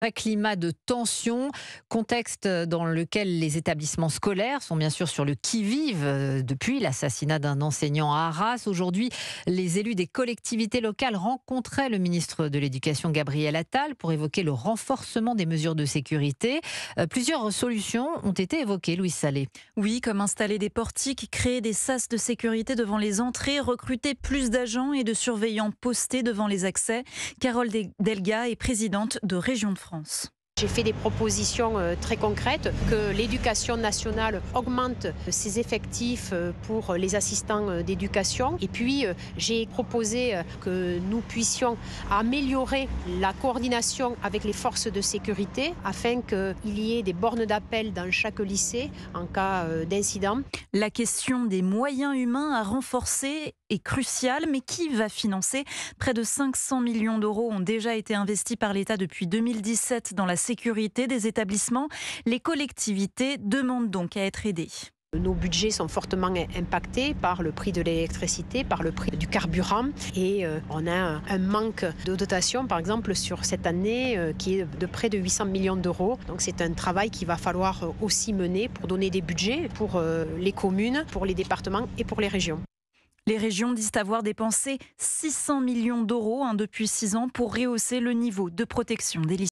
Un climat de tension, contexte dans lequel les établissements scolaires sont bien sûr sur le qui-vive depuis l'assassinat d'un enseignant à Arras. Aujourd'hui, les élus des collectivités locales rencontraient le ministre de l'Éducation Gabriel Attal pour évoquer le renforcement des mesures de sécurité. Plusieurs solutions ont été évoquées, Louise Salé. Oui, comme installer des portiques, créer des sas de sécurité devant les entrées, recruter plus d'agents et de surveillants postés devant les accès. Carole Delga est présidente de Région de France. J'ai fait des propositions très concrètes, que l'éducation nationale augmente ses effectifs pour les assistants d'éducation. Et puis, j'ai proposé que nous puissions améliorer la coordination avec les forces de sécurité afin qu'il y ait des bornes d'appel dans chaque lycée en cas d'incident. La question des moyens humains à renforcer est cruciale, mais qui va financer ? Près de 500 millions d'euros ont déjà été investis par l'État depuis 2017 dans la sécurité des établissements. Les collectivités demandent donc à être aidées. Nos budgets sont fortement impactés par le prix de l'électricité, par le prix du carburant et on a un manque de dotation par exemple sur cette année qui est de près de 800 millions d'euros. Donc c'est un travail qu'il va falloir aussi mener pour donner des budgets pour les communes, pour les départements et pour les régions. Les régions disent avoir dépensé 600 millions d'euros depuis 6 ans pour rehausser le niveau de protection des lycées.